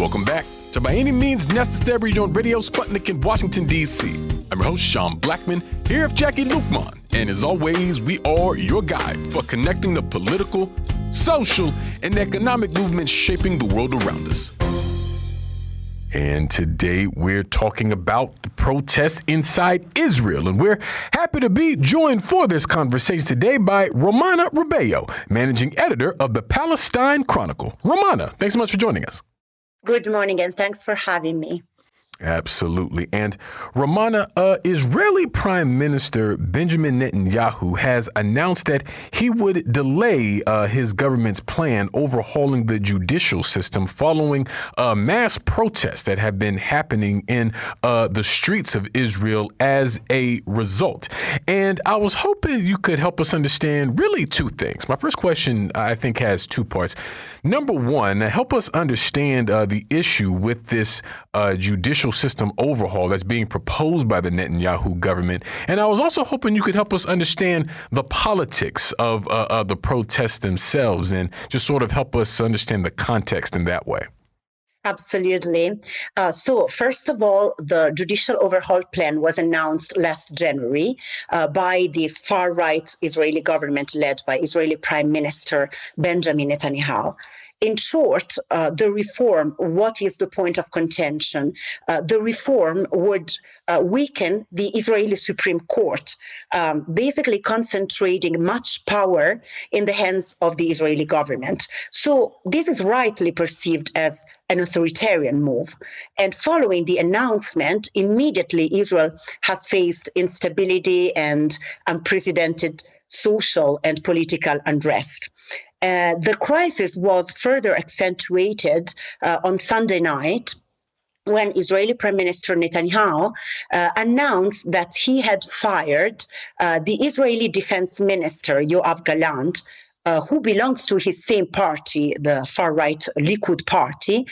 Welcome back to By Any Means Necessary on Radio Sputnik in Washington, D.C. I'm your host, Sean Blackman, here with Jacquie Lukman. And as always, we are your guide for connecting the political, social, and economic movements shaping the world around us. And today we're talking about the protests inside Israel. And we're happy to be joined for this conversation today by Romana Rubeo, managing editor of the Palestine Chronicle. Romana, thanks so much for joining us. Good morning, and thanks for having me. Absolutely. And Romana, Israeli Prime Minister Benjamin Netanyahu has announced that he would delay his government's plan overhauling the judicial system following mass protests that have been happening in the streets of Israel as a result. And I was hoping you could help us understand really two things. My first question, I think, has two parts. Number one, help us understand the issue with this judicial system overhaul that's being proposed by the Netanyahu government. And I was also hoping you could help us understand the politics of the protests themselves and just sort of help us understand the context in that way. Absolutely. So first of all, the judicial overhaul plan was announced last January by this far-right Israeli government led by Israeli Prime Minister Benjamin Netanyahu. In short, the reform, what is the point of contention? The reform would weaken the Israeli Supreme Court, basically concentrating much power in the hands of the Israeli government. So this is rightly perceived as an authoritarian move. And following the announcement, immediately Israel has faced instability and unprecedented social and political unrest. The crisis was further accentuated on Sunday night when Israeli Prime Minister Netanyahu announced that he had fired the Israeli Defense Minister, Yoav Gallant, who belongs to his same party, the far-right Likud party,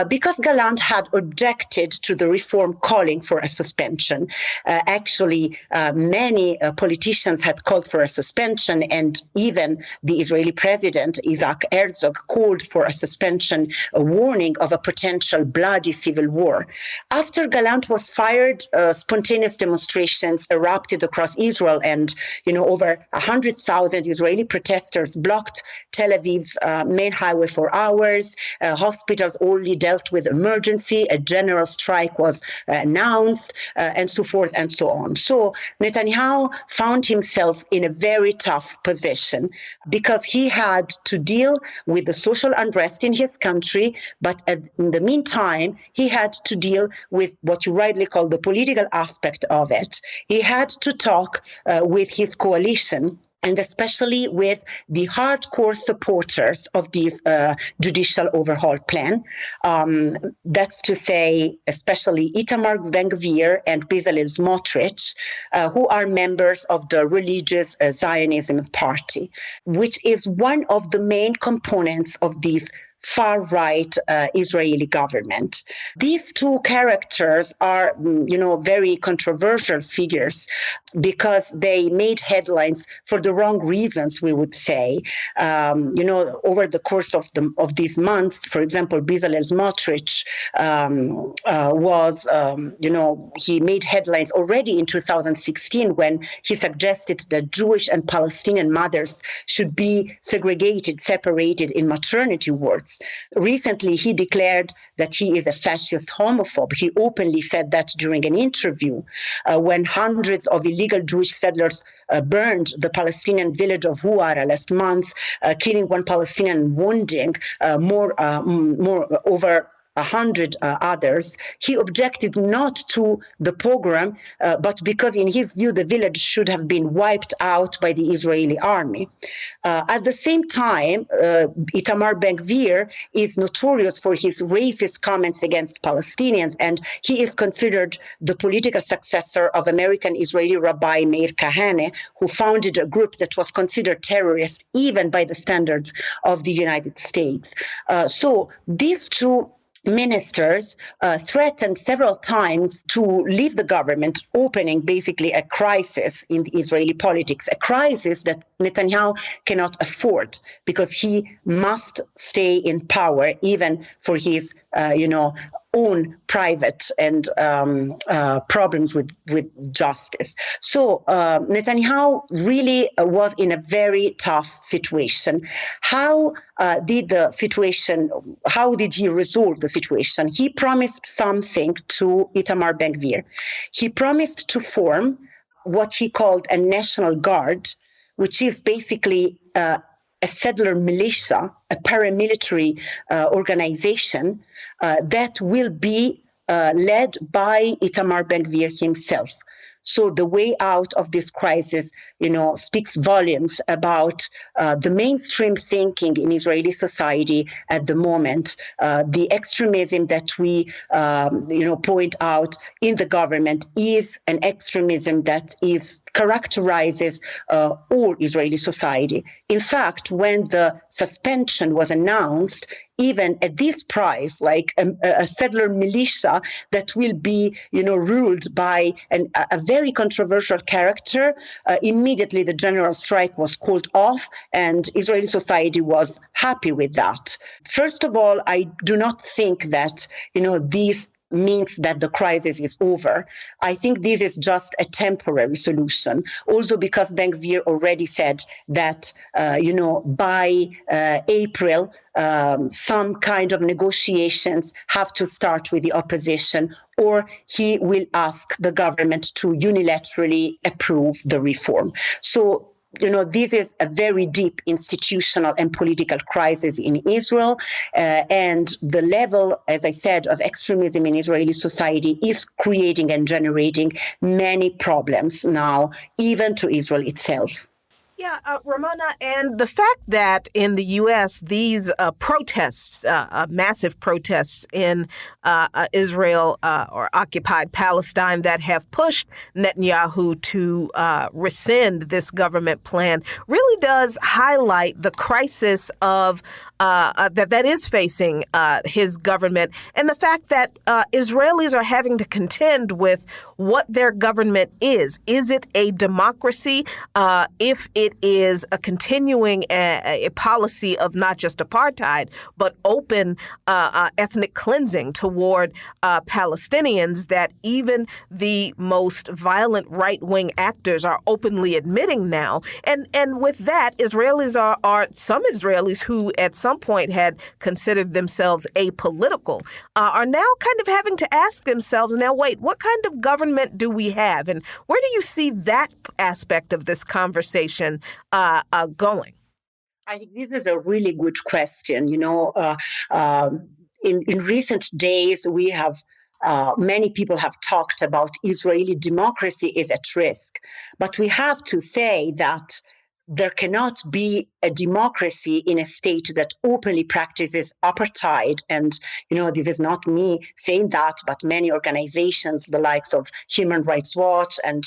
because Gallant had objected to the reform calling for a suspension. Actually, many politicians had called for a suspension, and even the Israeli president, Isaac Herzog, called for a suspension, a warning of a potential bloody civil war. After Gallant was fired, spontaneous demonstrations erupted across Israel, and over 100,000 Israeli protesters blocked Tel Aviv's main highway for hours. Hospitals only dealt with emergency. A general strike was announced, and so forth and so on. So Netanyahu found himself in a very tough position because he had to deal with the social unrest in his country, but in the meantime, he had to deal with what you rightly call the political aspect of it. He had to talk with his coalition, and especially with the hardcore supporters of this judicial overhaul plan. That's to say, especially Itamar Ben-Gvir and Bezalel Smotrich, who are members of the religious Zionism party, which is one of the main components of this far-right Israeli government. These two characters are, very controversial figures because they made headlines for the wrong reasons, we would say. Over the course of these months, for example, Bezalel Smotrich he made headlines already in 2016 when he suggested that Jewish and Palestinian mothers should be segregated, separated in maternity wards. Recently, he declared that he is a fascist homophobe. He openly said that during an interview when hundreds of illegal Jewish settlers burned the Palestinian village of Huara last month, killing one Palestinian and wounding over 100 others. He objected not to the pogrom, but because in his view, the village should have been wiped out by the Israeli army. At the same time, Itamar Ben-Gvir is notorious for his racist comments against Palestinians, and he is considered the political successor of American Israeli Rabbi Meir Kahane, who founded a group that was considered terrorist even by the standards of the United States. So these two ministers threatened several times to leave the government, opening basically a crisis in the Israeli politics, a crisis that Netanyahu cannot afford, because he must stay in power even for his, own private and problems with justice. So Netanyahu really was in a very tough situation. How did he resolve the situation? He promised something to Itamar Ben-Gvir. He promised to form what he called a national guard, which is basically a settler militia, a paramilitary organization that will be led by Itamar Ben-Gvir himself. So the way out of this crisis, speaks volumes about the mainstream thinking in Israeli society at the moment, the extremism that we, point out in the government is an extremism that characterizes all Israeli society. In fact, when the suspension was announced, even at this price, like a settler militia that will be, ruled by a very controversial character, immediately the general strike was called off, and Israeli society was happy with that. First of all, I do not think that, these means that the crisis is over. I think this is just a temporary solution. Also because Ben-Gvir already said that, by April, some kind of negotiations have to start with the opposition, or he will ask the government to unilaterally approve the reform. So, this is a very deep institutional and political crisis in Israel. And the level, as I said, of extremism in Israeli society is creating and generating many problems now, even to Israel itself. Yeah, Romana, and the fact that in the U.S. these protests, massive protests in Israel or occupied Palestine that have pushed Netanyahu to rescind this government plan really does highlight the crisis of that is facing his government, and the fact that Israelis are having to contend with what their government is. Is it a democracy? If it is a continuing a policy of not just apartheid, but open ethnic cleansing toward Palestinians that even the most violent right-wing actors are openly admitting now. And with that, Israelis are some Israelis who at some point had considered themselves apolitical are now kind of having to ask themselves, now, wait, what kind of government do we have? And where do you see that aspect of this conversation going? I think this is a really good question. In recent days, we have many people have talked about Israeli democracy is at risk, but we have to say that there cannot be a democracy in a state that openly practices apartheid. And, this is not me saying that, but many organizations, the likes of Human Rights Watch and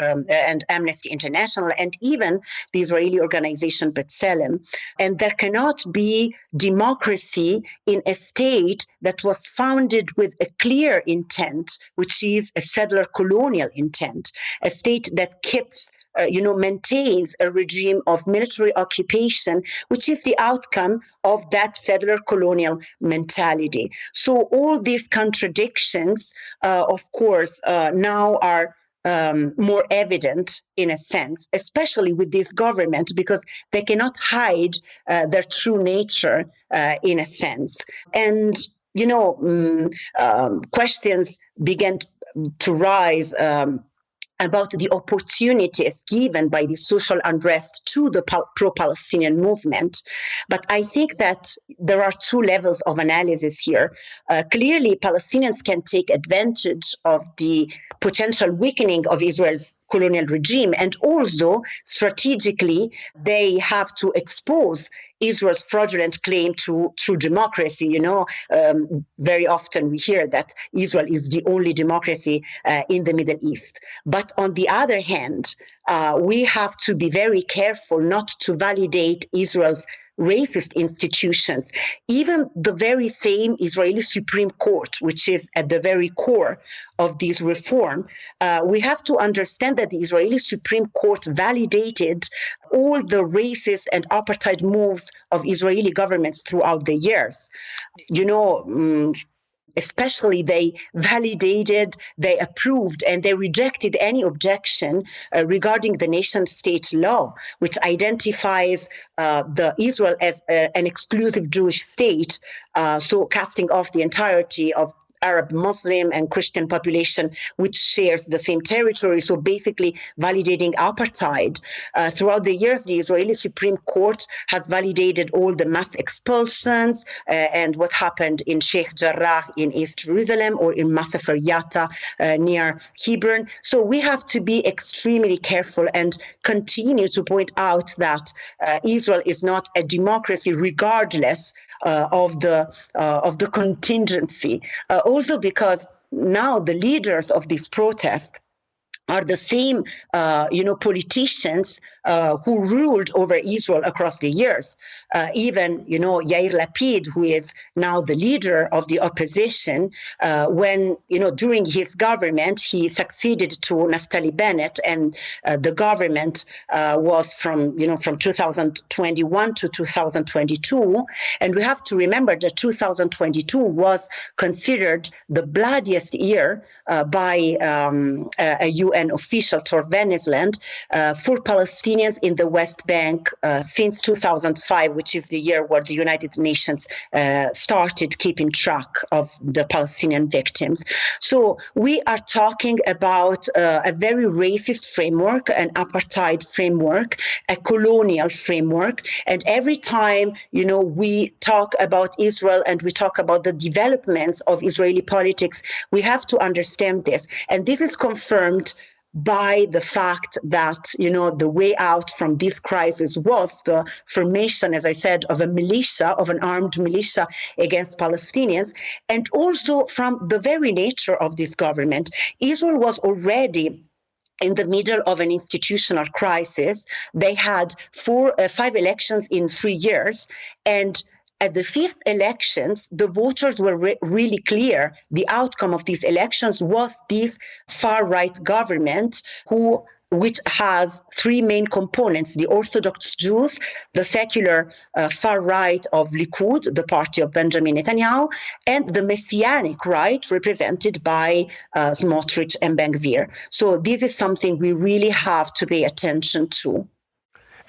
and Amnesty International, and even the Israeli organization B'Tselem. And there cannot be democracy in a state that was founded with a clear intent, which is a settler colonial intent, a state that keeps maintains a regime of military occupation, which is the outcome of that settler colonial mentality. So all these contradictions, of course, now are more evident in a sense, especially with this government, because they cannot hide their true nature in a sense. And, questions began to rise about the opportunities given by the social unrest to the pro-Palestinian movement. But I think that there are two levels of analysis here. Clearly, Palestinians can take advantage of the potential weakening of Israel's colonial regime, and also strategically they have to expose Israel's fraudulent claim to true democracy. Very often we hear that Israel is the only democracy in the Middle East. But on the other hand, we have to be very careful not to validate Israel's racist institutions, even the very same Israeli Supreme Court, which is at the very core of this reform, we have to understand that the Israeli Supreme Court validated all the racist and apartheid moves of Israeli governments throughout the years. Especially they validated, they approved, and they rejected any objection regarding the nation-state law, which identifies the Israel as an exclusive Jewish state, so casting off the entirety of Arab, Muslim, and Christian population, which shares the same territory, so basically validating apartheid. Throughout the years, the Israeli Supreme Court has validated all the mass expulsions and what happened in Sheikh Jarrah in East Jerusalem or in Masafer Yatta near Hebron. So we have to be extremely careful and continue to point out that Israel is not a democracy regardless of the contingency. Also because now the leaders of this protest are the same, politicians who ruled over Israel across the years. Even, Yair Lapid, who is now the leader of the opposition, when, during his government, he succeeded to Naftali Bennett, and the government was from 2021 to 2022. And we have to remember that 2022 was considered the bloodiest year by a UN official, Tor Veneland, for Palestinians in the West Bank since 2005, which is the year where the United Nations started keeping track of the Palestinian victims. So we are talking about a very racist framework, an apartheid framework, a colonial framework. And every time, we talk about Israel and we talk about the developments of Israeli politics, we have to understand this. And this is confirmed by the fact that, the way out from this crisis was the formation, as I said, of a militia, of an armed militia against Palestinians, and also from the very nature of this government. Israel was already in the middle of an institutional crisis. They had 5 elections in 3 years, and at the 5th elections, the voters were really clear. The outcome of these elections was this far-right government which has 3 main components: the Orthodox Jews, the secular far right of Likud, the party of Benjamin Netanyahu, and the Messianic right represented by Smotrich and Ben-Gvir. So this is something we really have to pay attention to.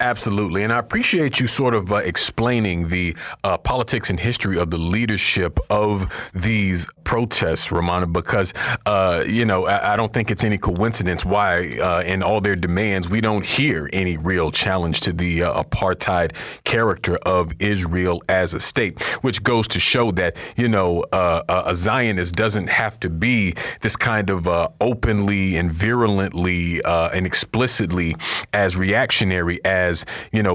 Absolutely. And I appreciate you sort of explaining the politics and history of the leadership of these protests, Romana, because, I don't think it's any coincidence why in all their demands, we don't hear any real challenge to the apartheid character of Israel as a state, which goes to show that, a Zionist doesn't have to be this kind of openly and virulently and explicitly as reactionary as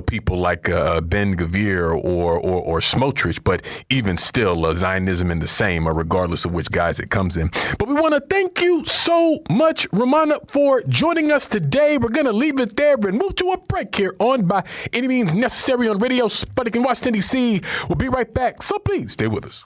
people like Ben-Gvir or Smotrich, but even still, Zionism in the same, regardless of which guise it comes in. But we want to thank you so much, Romana, for joining us today. We're going to leave it there and move to a break here on By Any Means Necessary on Radio Sputnik in Washington, D.C. We'll be right back, so please stay with us.